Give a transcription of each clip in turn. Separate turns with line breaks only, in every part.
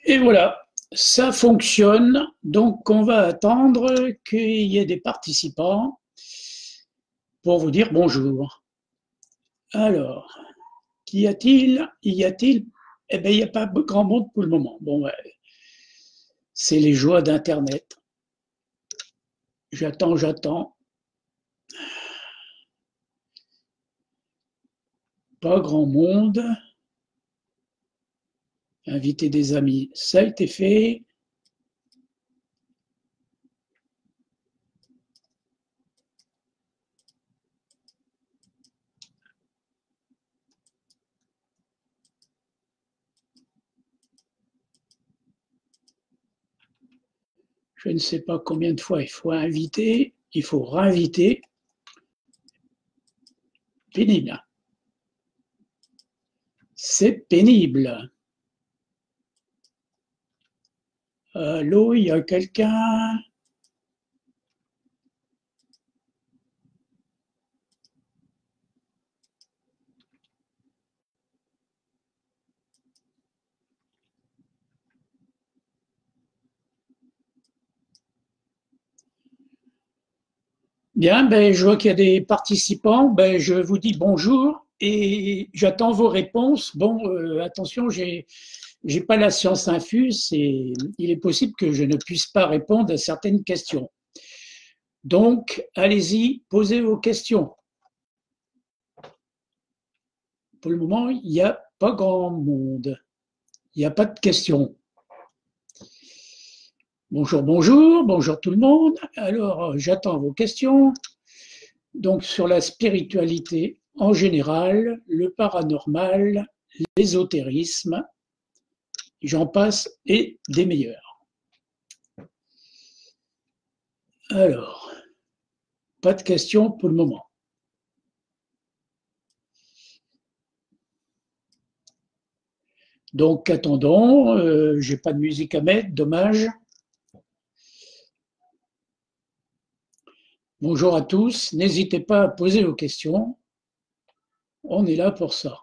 Et voilà, ça fonctionne. Donc, on va attendre qu'il y ait des participants pour vous dire bonjour. Alors, qu'y a-t-il? Y a-t-il? Eh bien, il n'y a pas grand monde pour le moment. Bon, ouais, c'est les joies d'Internet. J'attends. Pas grand monde. Inviter des amis, ça a été fait. Je ne sais pas combien de fois il faut inviter, il faut réinviter. Pénible. C'est pénible. Allô, il y a quelqu'un? Bien, ben, je vois qu'il y a des participants. Ben, je vous dis bonjour et j'attends vos réponses. Bon, attention, j'ai pas la science infuse et il est possible que je ne puisse pas répondre à certaines questions. Donc, allez-y, posez vos questions. Pour le moment, il n'y a pas grand monde. Il n'y a pas de questions. Bonjour tout le monde. Alors, j'attends vos questions. Donc, sur la spiritualité en général, le paranormal, l'ésotérisme, j'en passe et des meilleurs. Alors, pas de questions pour le moment. Donc, attendons. J'ai pas de musique à mettre, dommage. Bonjour à tous. N'hésitez pas à poser vos questions. On est là pour ça.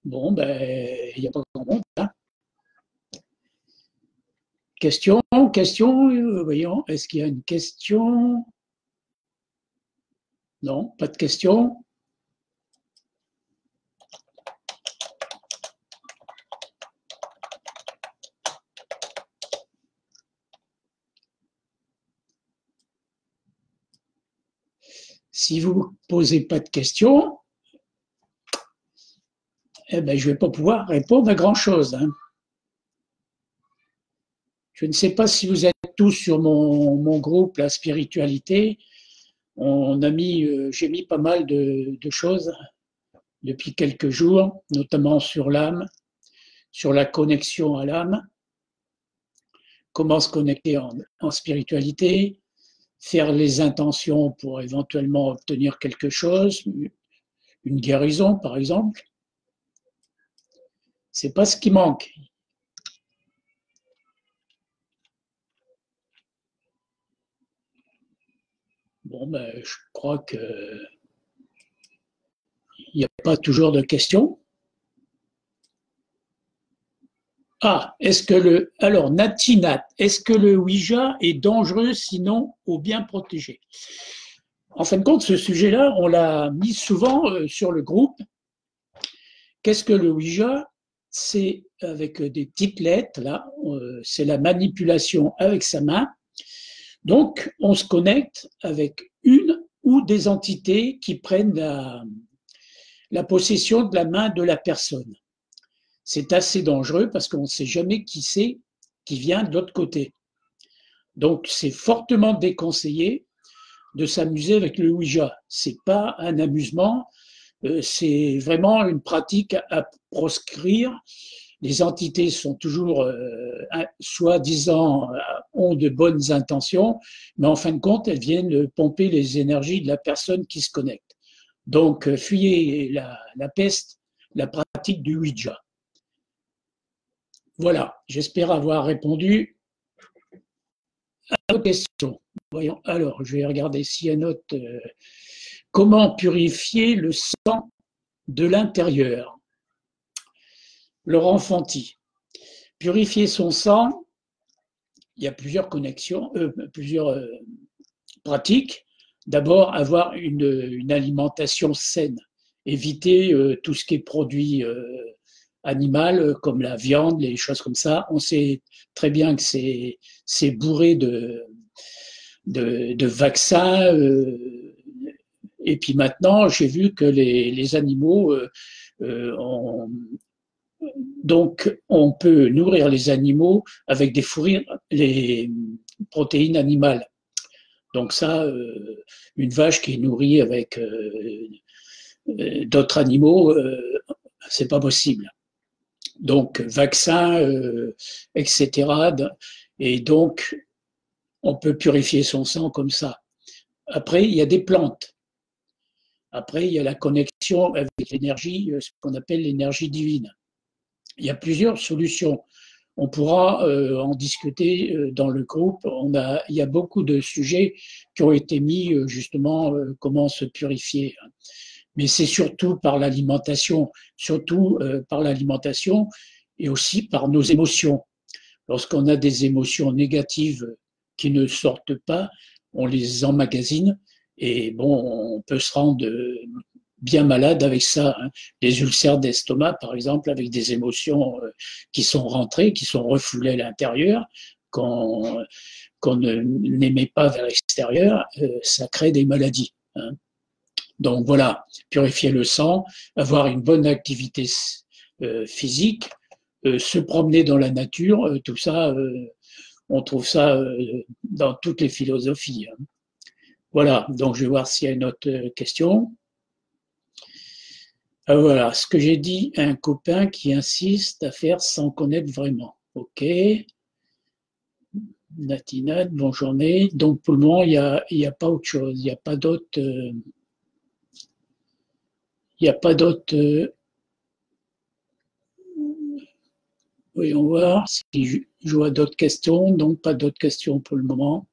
Bon, ben, il n'y a pas grand monde. Hein. Question, voyons, est-ce qu'il y a une question? Non, pas de question. Si vous ne posez pas de questions, eh ben, je ne vais pas pouvoir répondre à grand-chose. Hein. Je ne sais pas si vous êtes tous sur mon groupe, la spiritualité. J'ai mis pas mal de choses depuis quelques jours, notamment sur l'âme, sur la connexion à l'âme, comment se connecter en spiritualité, faire les intentions pour éventuellement obtenir quelque chose, une guérison par exemple. C'est pas ce qui manque. Bon, ben, je crois que il n'y a pas toujours de questions. Ah, alors Natinat, est-ce que le Ouija est dangereux sinon ou bien protégé? En fin de compte, ce sujet-là, on l'a mis souvent sur le groupe. Qu'est-ce que le Ouija? C'est avec des petites lettres, là, c'est la manipulation avec sa main. Donc, on se connecte avec une ou des entités qui prennent la possession de la main de la personne. C'est assez dangereux parce qu'on ne sait jamais qui c'est qui vient de l'autre côté. Donc, c'est fortement déconseillé de s'amuser avec le Ouija. C'est pas un amusement, c'est vraiment une pratique à proscrire. Les entités sont toujours, soi-disant, ont de bonnes intentions, mais en fin de compte, elles viennent pomper les énergies de la personne qui se connecte. Donc, fuyez la peste, la pratique du Ouija. Voilà, j'espère avoir répondu à vos questions. voyons, alors, je vais regarder s'il y a une autre. Comment purifier le sang de l'intérieur? Laurent Fanti. Purifier son sang, il y a plusieurs connexions, plusieurs pratiques. D'abord, avoir une alimentation saine, éviter tout ce qui est produit animal, comme la viande, les choses comme ça. On sait très bien que c'est bourré de vaccins. Et puis maintenant, j'ai vu que les animaux donc, on peut nourrir les animaux avec des fourrures, les protéines animales. Donc ça, une vache qui est nourrie avec d'autres animaux, c'est pas possible. Donc, vaccins, etc. Et donc, on peut purifier son sang comme ça. Après, il y a des plantes. Après, il y a la connexion avec l'énergie, ce qu'on appelle l'énergie divine. Il y a plusieurs solutions. On pourra en discuter dans le groupe. Il y a beaucoup de sujets qui ont été mis justement comment se purifier. Mais c'est surtout par l'alimentation, et aussi par nos émotions. Lorsqu'on a des émotions négatives qui ne sortent pas, on les emmagasine et bon, on peut se rendre bien malade avec ça. Les ulcères d'estomac, par exemple, avec des émotions qui sont rentrées, qui sont refoulées à l'intérieur, qu'on n'aimait pas vers l'extérieur, ça crée des maladies. Donc voilà, purifier le sang, avoir une bonne activité physique, se promener dans la nature, tout ça, on trouve ça dans toutes les philosophies. Voilà, donc je vais voir s'il y a une autre question. Voilà, ce que j'ai dit à un copain qui insiste à faire sans connaître vraiment. Ok. Natinade, bonne journée. Donc pour le moment, il y a pas autre chose, il n'y a pas d'autre. Il n'y a pas d'autre. Voyons voir si je vois d'autres questions. Donc pas d'autres questions pour le moment.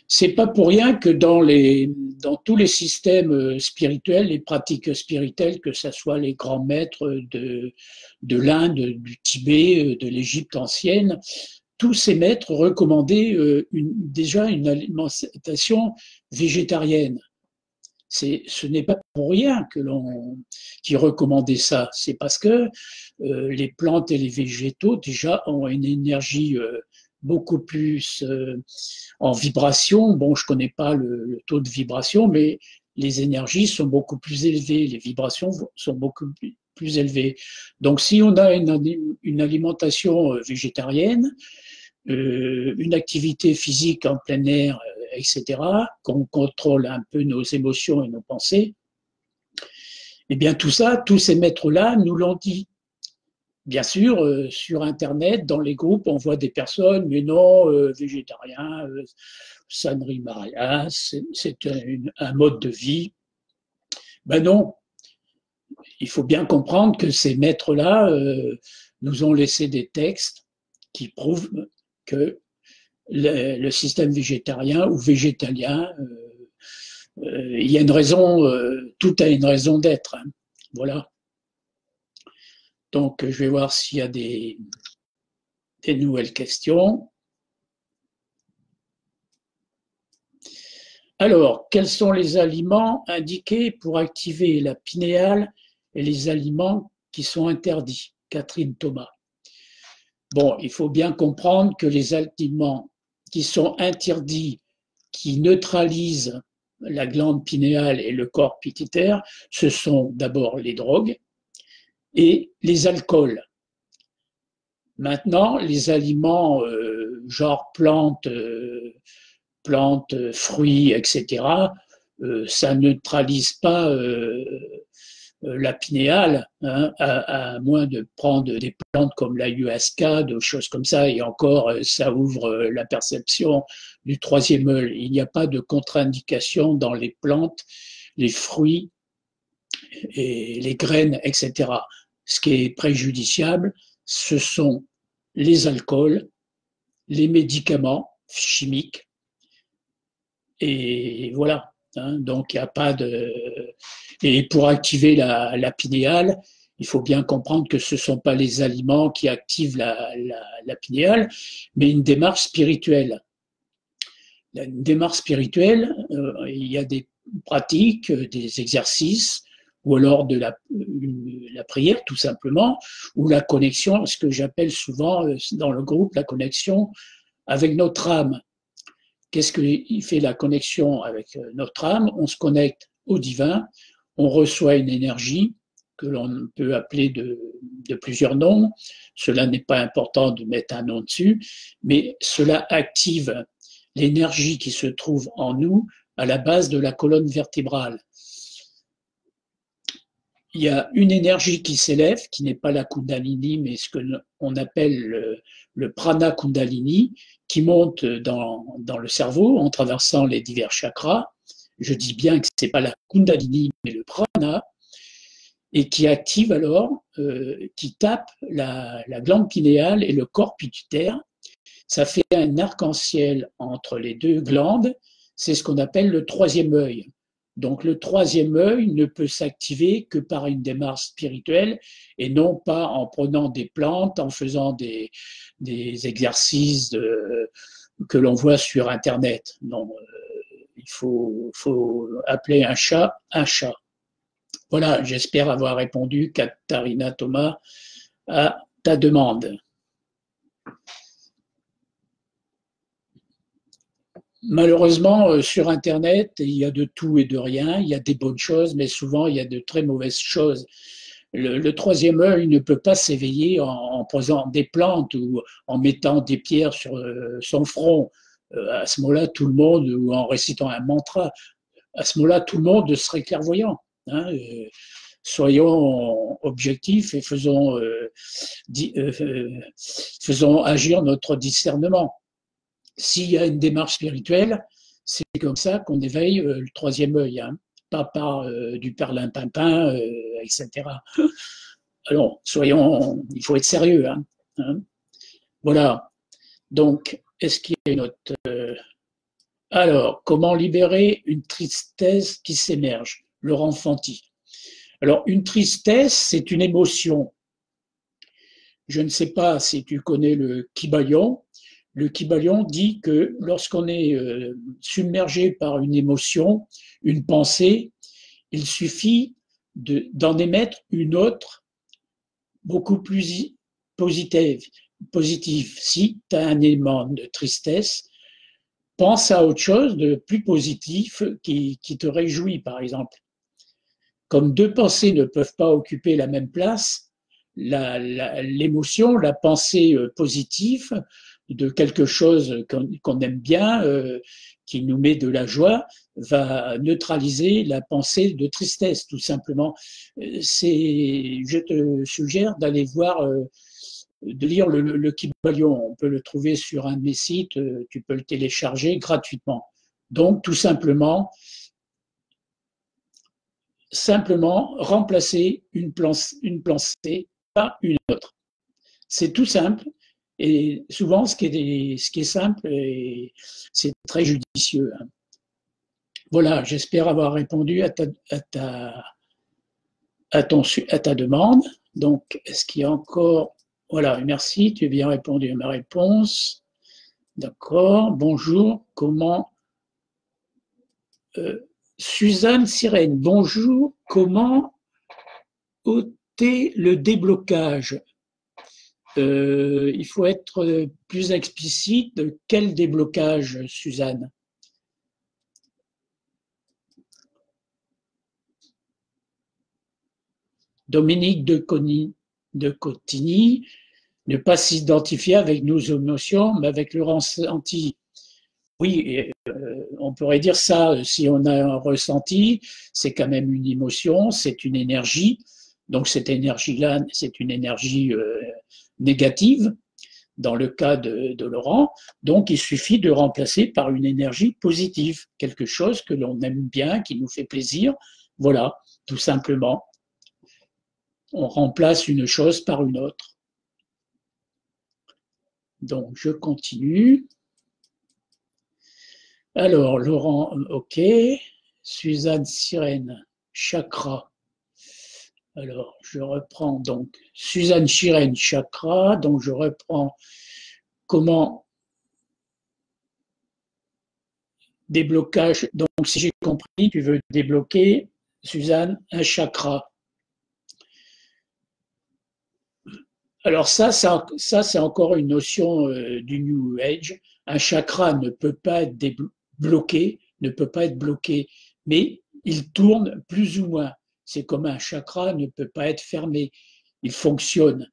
C'est pas pour rien que dans tous les systèmes spirituels, les pratiques spirituelles, que ce soit les grands maîtres de l'Inde, du Tibet, de l'Égypte ancienne, tous ces maîtres recommandaient déjà une alimentation végétarienne. Ce n'est pas pour rien qu'ils recommandaient ça. C'est parce que les plantes et les végétaux déjà ont une énergie beaucoup plus en vibration. Bon, je connais pas le taux de vibration, mais les énergies sont beaucoup plus élevées, les vibrations sont beaucoup plus élevées. Donc, si on a une alimentation végétarienne, une activité physique en plein air, etc., qu'on contrôle un peu nos émotions et nos pensées, eh bien tout ça, tous ces maîtres-là nous l'ont dit. Bien sûr, sur Internet, dans les groupes, on voit des personnes, mais non, végétarien, ça ne rime à rien, c'est un mode de vie. Ben non, il faut bien comprendre que ces maîtres-là nous ont laissé des textes qui prouvent que le système végétarien ou végétalien, il y a une raison, tout a une raison d'être. Voilà. Donc, je vais voir s'il y a des nouvelles questions. Alors, quels sont les aliments indiqués pour activer la pinéale et les aliments qui sont interdits? Catherine Thomas. Bon, il faut bien comprendre que les aliments qui sont interdits, qui neutralisent la glande pinéale et le corps pituitaire, ce sont d'abord les drogues et les alcools. Maintenant, les aliments genre plantes, fruits, etc., ça neutralise pas la pinéale, à moins de prendre des plantes comme l'ayahuasca, des choses comme ça, et encore, ça ouvre la perception du troisième œil. Il n'y a pas de contre-indication dans les plantes, les fruits et les graines, etc. Ce qui est préjudiciable, ce sont les alcools les médicaments chimiques, et voilà. Hein, donc, il n'y a pas de. Et pour activer la pinéale, il faut bien comprendre que ce ne sont pas les aliments qui activent la pinéale, mais une démarche spirituelle. Une démarche spirituelle, il y a des pratiques, des exercices, ou alors de la prière tout simplement, ou la connexion, ce que j'appelle souvent dans le groupe la connexion avec notre âme. Qu'est-ce qui fait la connexion avec notre âme? On se connecte au divin, on reçoit une énergie que l'on peut appeler de plusieurs noms. Cela n'est pas important de mettre un nom dessus, mais cela active l'énergie qui se trouve en nous à la base de la colonne vertébrale. Il y a une énergie qui s'élève, qui n'est pas la Kundalini, mais ce qu'on appelle le prana Kundalini, qui monte dans le cerveau en traversant les divers chakras. Je dis bien que ce n'est pas la Kundalini, mais le prana, et qui active alors, qui tape la glande pinéale et le corps pituitaire. Ça fait un arc-en-ciel entre les deux glandes, c'est ce qu'on appelle le troisième œil. Donc le troisième œil ne peut s'activer que par une démarche spirituelle et non pas en prenant des plantes, en faisant des exercices que l'on voit sur Internet. Non, il faut appeler un chat un chat. Voilà, j'espère avoir répondu, Katharina Thomas, à ta demande. Malheureusement, sur Internet, il y a de tout et de rien. Il y a des bonnes choses, mais souvent, il y a de très mauvaises choses. Le troisième œil ne peut pas s'éveiller en posant des plantes ou en mettant des pierres sur son front. À ce moment-là, tout le monde, ou en récitant un mantra, à ce moment-là, tout le monde serait clairvoyant. Hein. Soyons objectifs et faisons agir notre discernement. S'il y a une démarche spirituelle, c'est comme ça qu'on éveille le troisième œil, hein, pas par du perlimpinpin, etc. Alors, il faut être sérieux. Hein. Voilà. Donc, est-ce qu'il y a une autre Alors, comment libérer une tristesse qui s'émerge? Laurent Fanti. Alors, une tristesse, c'est une émotion. Je ne sais pas si tu connais le Kybalion. Le Kybalion dit que lorsqu'on est submergé par une émotion, une pensée, il suffit d'en émettre une autre beaucoup plus positive. Si tu as un élément de tristesse, pense à autre chose de plus positif qui te réjouit, par exemple. Comme deux pensées ne peuvent pas occuper la même place, l'émotion, la pensée positive de quelque chose qu'on aime bien, qui nous met de la joie, va neutraliser la pensée de tristesse, tout simplement. Je te suggère d'aller voir, de lire le Kybalion. On peut le trouver sur un de mes sites, tu peux le télécharger gratuitement. Donc, tout simplement remplacer une pensée par une autre. C'est tout simple. Et souvent, ce qui est simple, c'est très judicieux. Voilà, j'espère avoir répondu à ta demande. Donc, est-ce qu'il y a encore... Voilà, merci, tu as bien répondu à ma réponse. D'accord, bonjour, comment... Suzanne Sirène, bonjour, comment ôter le déblocage? Il faut être plus explicite. Quel déblocage, Suzanne? Dominique de Cotigny, ne pas s'identifier avec nos émotions, mais avec le ressenti. Oui, on pourrait dire ça, si on a un ressenti, c'est quand même une émotion, c'est une énergie. Donc cette énergie-là, c'est une énergie négative, dans le cas de Laurent. Donc il suffit de remplacer par une énergie positive, quelque chose que l'on aime bien, qui nous fait plaisir. Voilà, tout simplement. On remplace une chose par une autre. Donc, je continue. Alors, Laurent, OK. Suzanne Sirène, chakra. Alors, je reprends donc Suzanne Sirène, chakra. Donc, je reprends comment déblocage. Donc, si j'ai compris, tu veux débloquer, Suzanne, un chakra. Alors ça c'est encore une notion du New Age. Un chakra ne peut pas être bloqué, ne peut pas être bloqué, mais il tourne plus ou moins. C'est comme un chakra ne peut pas être fermé. Il fonctionne.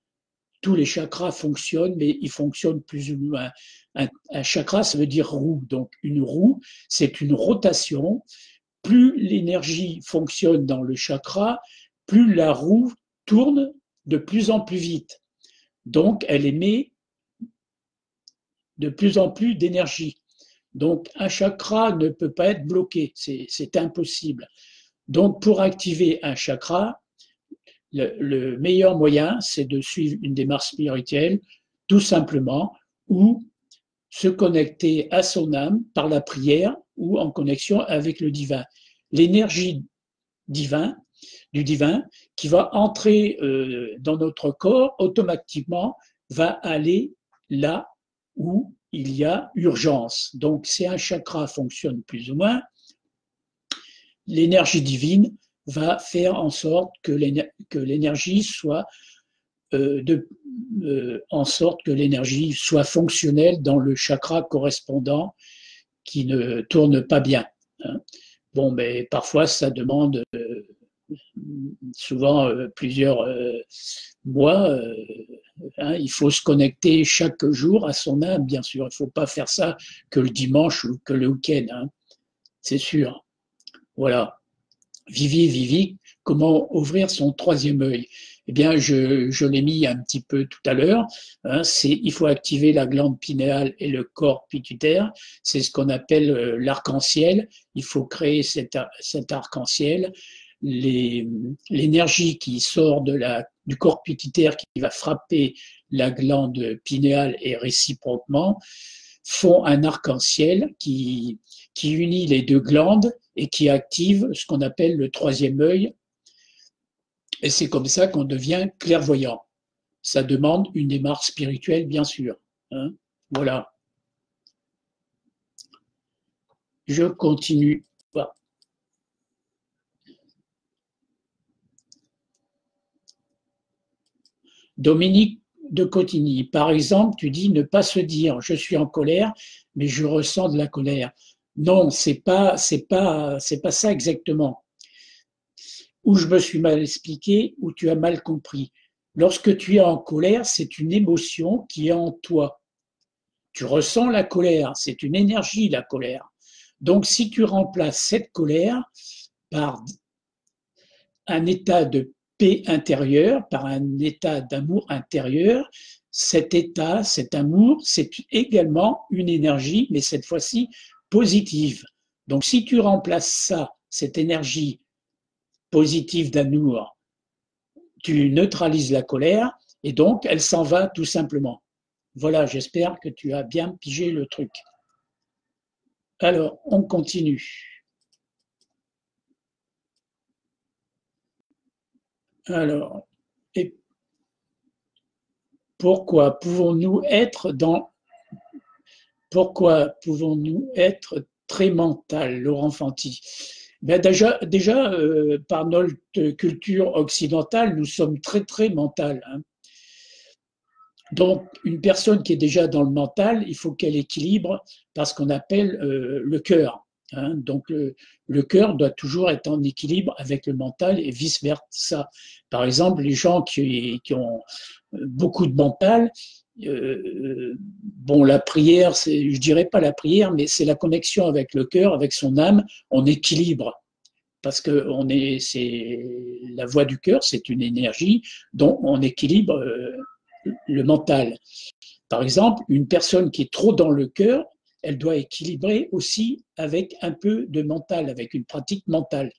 Tous les chakras fonctionnent, mais ils fonctionnent plus ou moins. Un chakra, ça veut dire roue. Donc une roue, c'est une rotation. Plus l'énergie fonctionne dans le chakra, plus la roue tourne de plus en plus vite. Donc, elle émet de plus en plus d'énergie. Donc, un chakra ne peut pas être bloqué, c'est impossible. Donc, pour activer un chakra, le meilleur moyen, c'est de suivre une démarche spirituelle, tout simplement, ou se connecter à son âme par la prière ou en connexion avec le divin. L'énergie du divin, qui va entrer dans notre corps, automatiquement va aller là où il y a urgence. Donc, si un chakra fonctionne plus ou moins, l'énergie divine va faire en sorte que l'énergie soit en sorte que l'énergie soit fonctionnelle dans le chakra correspondant qui ne tourne pas bien. Bon, mais parfois ça demande souvent plusieurs mois. Il faut se connecter chaque jour à son âme, bien sûr. Il ne faut pas faire ça que le dimanche ou que le week-end, c'est sûr. Voilà. Vivi, comment ouvrir son troisième œil? Eh bien, je l'ai mis un petit peu tout à l'heure. Il faut activer la glande pinéale et le corps pituitaire. C'est ce qu'on appelle l'arc-en-ciel. Il faut créer cet arc-en-ciel. L'énergie qui sort du corps pituitaire qui va frapper la glande pinéale et réciproquement font un arc-en-ciel qui unit les deux glandes et qui active ce qu'on appelle le troisième œil. Et c'est comme ça qu'on devient clairvoyant. Ça demande une démarche spirituelle, bien sûr. Voilà. Je continue. Dominique de Cotigny, par exemple, tu dis ne pas se dire je suis en colère, mais je ressens de la colère. Non, c'est pas ça exactement. Ou je me suis mal expliqué, ou tu as mal compris. Lorsque tu es en colère, c'est une émotion qui est en toi. Tu ressens la colère, c'est une énergie, la colère. Donc, si tu remplaces cette colère par un état de paix intérieure, par un état d'amour intérieur, cet état, cet amour, c'est également une énergie, mais cette fois-ci positive. Donc, si tu remplaces ça, cette énergie positive d'amour, tu neutralises la colère et donc elle s'en va tout simplement. Voilà, j'espère que tu as bien pigé le truc. Alors, on continue. Alors, et pourquoi pouvons-nous être très mental, Laurent Fanti? Ben déjà par notre culture occidentale, nous sommes très, très mental. Donc, une personne qui est déjà dans le mental, il faut qu'elle équilibre par ce qu'on appelle le cœur. Donc, le cœur doit toujours être en équilibre avec le mental et vice-versa. Par exemple, les gens qui ont beaucoup de mental, bon, la prière, je dirais pas la prière, mais c'est la connexion avec le cœur, avec son âme, on équilibre. Parce que c'est la voix du cœur, c'est une énergie dont on équilibre le mental. Par exemple, une personne qui est trop dans le cœur, elle doit équilibrer aussi avec un peu de mental, avec une pratique mentale.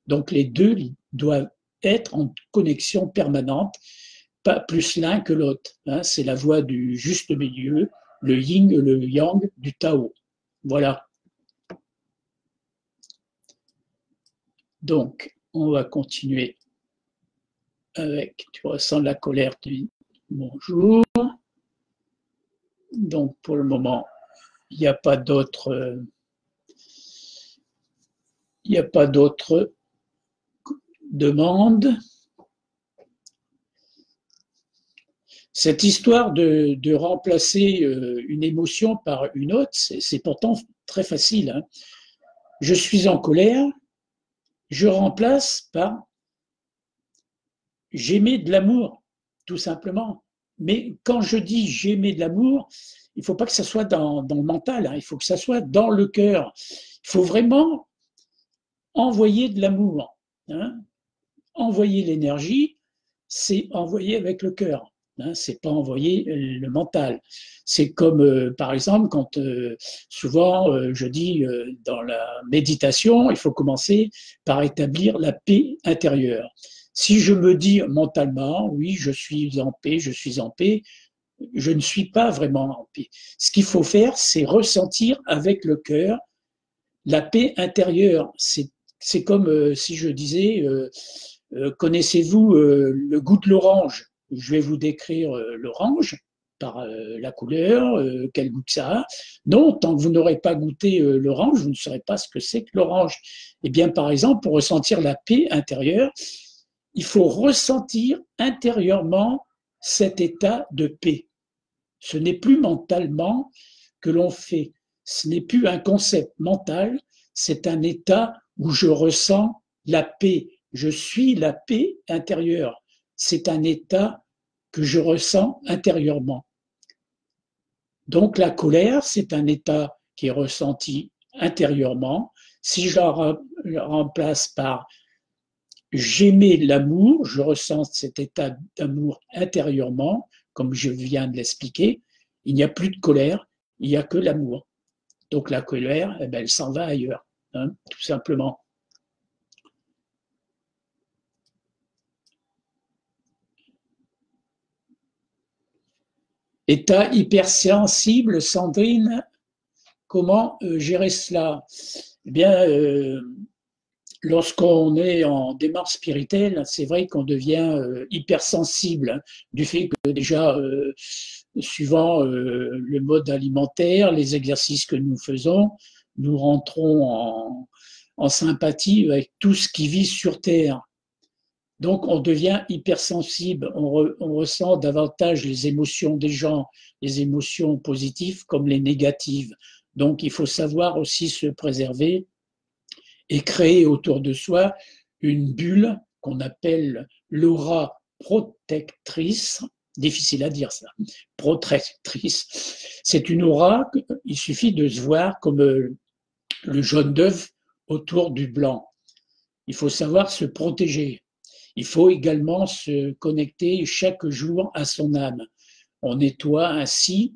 Donc les deux doivent être en connexion permanente, pas plus l'un que l'autre. C'est la voie du juste milieu le yin et le yang du Tao. Voilà. Donc, on va continuer avec, tu ressens la colère du bonjour. Donc, pour le moment, il n'y a pas d'autres demandes. Cette histoire de remplacer une émotion par une autre, c'est pourtant très facile. Hein. Je suis en colère, je remplace par j'aimais de l'amour, tout simplement. Mais quand je dis j'aimais de l'amour, il ne faut pas que ça soit dans le mental, hein, il faut que ça soit dans le cœur. Il faut vraiment envoyer de l'amour. Hein. Envoyer l'énergie, c'est envoyer avec le cœur. Hein, c'est pas envoyer le mental. C'est comme, par exemple, quand souvent je dis dans la méditation, il faut commencer par établir la paix intérieure. Si je me dis mentalement, oui, je suis en paix, je suis en paix, je ne suis pas vraiment en paix. Ce qu'il faut faire, c'est ressentir avec le cœur la paix intérieure. C'est comme si je disais, connaissez-vous le goût de l'orange? Je vais vous décrire l'orange par la couleur, quel goût que ça a. Non, tant que vous n'aurez pas goûté l'orange, vous ne saurez pas ce que c'est que l'orange. Eh bien, par exemple, pour ressentir la paix intérieure, il faut ressentir intérieurement cet état de paix. Ce n'est plus mentalement que l'on fait. Ce n'est plus un concept mental, c'est un état où je ressens la paix. Je suis la paix intérieure. C'est un état que je ressens intérieurement. Donc la colère, c'est un état qui est ressenti intérieurement. Si je la remplace par j'aimais l'amour, je ressens cet état d'amour intérieurement, comme je viens de l'expliquer, il n'y a plus de colère, il n'y a que l'amour. Donc la colère, eh bien, elle s'en va ailleurs, hein, tout simplement. État hypersensible, Sandrine, comment gérer cela? Eh bien, lorsqu'on est en démarche spirituelle, c'est vrai qu'on devient hypersensible, hein, du fait que déjà, suivant le mode alimentaire, les exercices que nous faisons, nous rentrons en sympathie avec tout ce qui vit sur Terre. Donc, on devient hypersensible, on ressent davantage les émotions des gens, les émotions positives comme les négatives. Donc, il faut savoir aussi se préserver et créer autour de soi une bulle qu'on appelle l'aura protectrice. Difficile à dire ça, protectrice. C'est une aura, il suffit de se voir comme le jaune d'œuf autour du blanc. Il faut savoir se protéger. Il faut également se connecter chaque jour à son âme. On nettoie ainsi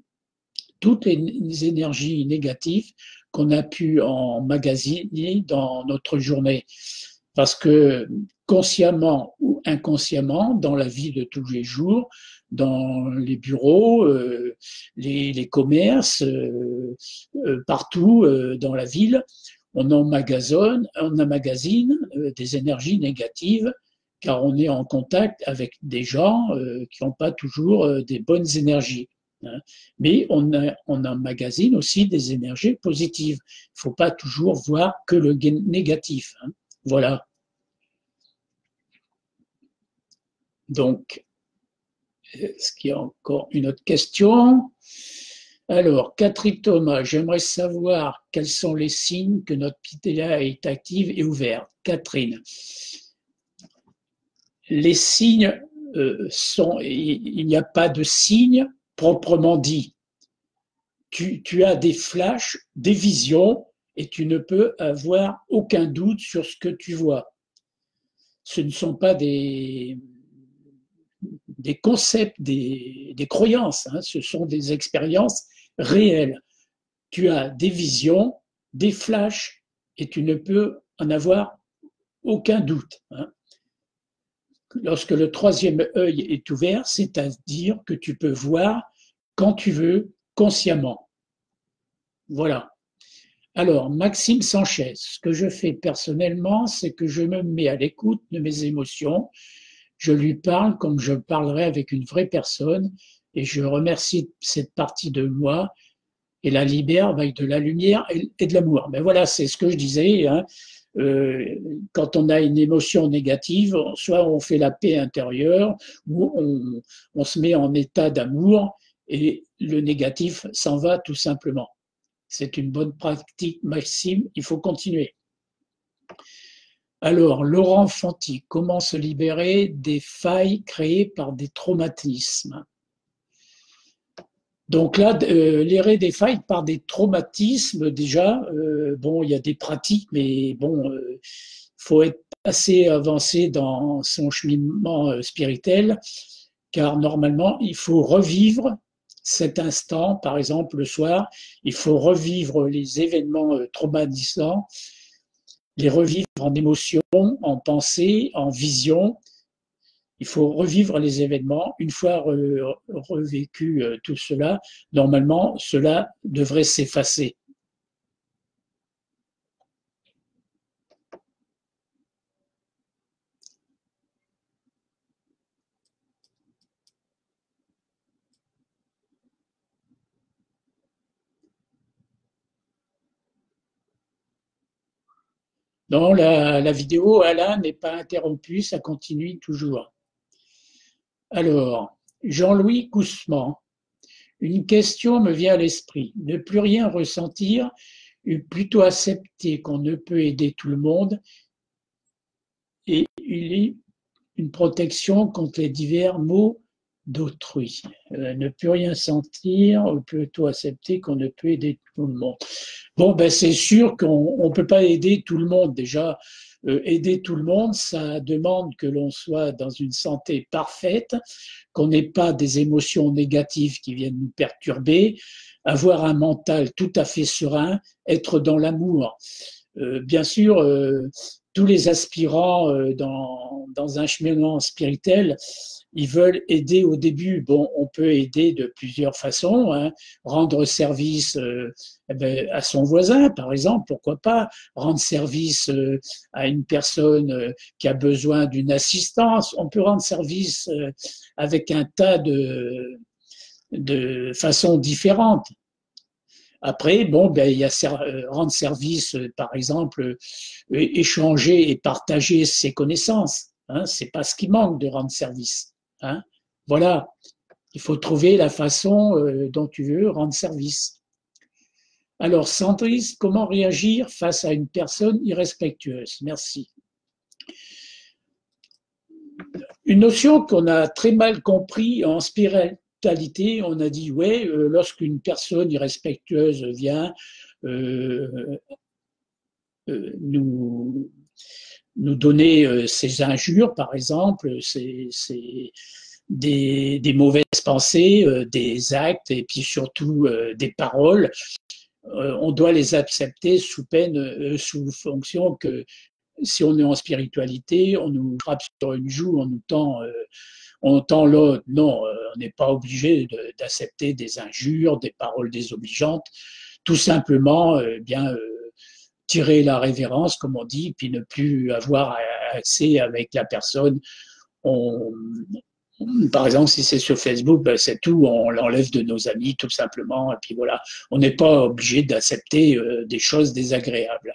toutes les énergies négatives qu'on a pu emmagasiner dans notre journée. Parce que consciemment ou inconsciemment, dans la vie de tous les jours, dans les bureaux, les commerces, partout dans la ville, on emmagasine des énergies négatives car on est en contact avec des gens qui n'ont pas toujours des bonnes énergies. Hein. Mais on emmagasine aussi des énergies positives. Il ne faut pas toujours voir que le négatif. Hein. Voilà. Donc, est-ce qu'il y a encore une autre question? Alors, Catherine Thomas, j'aimerais savoir quels sont les signes que notre pitaya est active et ouverte. Catherine, les signes il n'y a pas de signes proprement dit. Tu as des flashs, des visions, et tu ne peux avoir aucun doute sur ce que tu vois. Ce ne sont pas des concepts, des croyances, hein, ce sont des expériences réelles. Tu as des visions, des flashs, et tu ne peux en avoir aucun doute. Hein. Lorsque le troisième œil est ouvert, c'est-à-dire que tu peux voir quand tu veux, consciemment. Voilà. Alors, Maxime Sanchez, ce que je fais personnellement, c'est que je me mets à l'écoute de mes émotions, je lui parle comme je parlerais avec une vraie personne et je remercie cette partie de moi et la libère avec de la lumière et de l'amour. Ben voilà, c'est ce que je disais. Hein. Quand on a une émotion négative, soit on fait la paix intérieure, ou on se met en état d'amour et le négatif s'en va tout simplement. C'est une bonne pratique, Maxime, il faut continuer. Alors, Laurent Fanti, comment se libérer des failles créées par des traumatismes? Donc là, libérer des failles par des traumatismes, déjà, bon, il y a des pratiques, mais bon, faut être assez avancé dans son cheminement spirituel, car normalement, il faut revivre cet instant, par exemple le soir, il faut revivre les événements traumatisants, les revivre en émotion, en pensée, en vision. Il faut revivre les événements. Une fois revécu tout cela, normalement, cela devrait s'effacer. Non, la vidéo, Alain, n'est pas interrompue, ça continue toujours. Alors, Jean-Louis Cousseman, une question me vient à l'esprit. Ne plus rien ressentir, ou plutôt accepter qu'on ne peut aider tout le monde, et il est une protection contre les divers maux d'autrui. Ne plus rien sentir, ou plutôt accepter qu'on ne peut aider tout le monde. Bon, ben c'est sûr qu'on ne peut pas aider tout le monde. Déjà, aider tout le monde, ça demande que l'on soit dans une santé parfaite, qu'on n'ait pas des émotions négatives qui viennent nous perturber, avoir un mental tout à fait serein, être dans l'amour. Bien sûr, tous les aspirants dans un cheminement spirituel, ils veulent aider au début. Bon, on peut aider de plusieurs façons, hein. Rendre service à son voisin, par exemple, pourquoi pas. Rendre service à une personne qui a besoin d'une assistance. On peut rendre service avec un tas de façons différentes. Après, bon, ben, il y a rendre service, par exemple, échanger et partager ses connaissances. Hein, c'est pas ce qui manque de rendre service. Hein. Voilà, il faut trouver la façon dont tu veux rendre service. Alors, Sandrine, comment réagir face à une personne irrespectueuse? Merci. Une notion qu'on a très mal compris en spiritualité, on a dit, ouais, lorsqu'une personne irrespectueuse vient nous donner ses injures, par exemple, des mauvaises pensées, des actes et puis surtout des paroles, on doit les accepter sous peine, sous fonction que si on est en spiritualité, on nous frappe sur une joue, on tend l'autre. Non, on n'est pas obligé d'accepter des injures, des paroles désobligeantes. Tout simplement, bien tirer la révérence, comme on dit, puis ne plus avoir accès avec la personne. Par exemple, si c'est sur Facebook, ben c'est tout, on l'enlève de nos amis, tout simplement, et puis voilà. On n'est pas obligé d'accepter des choses désagréables.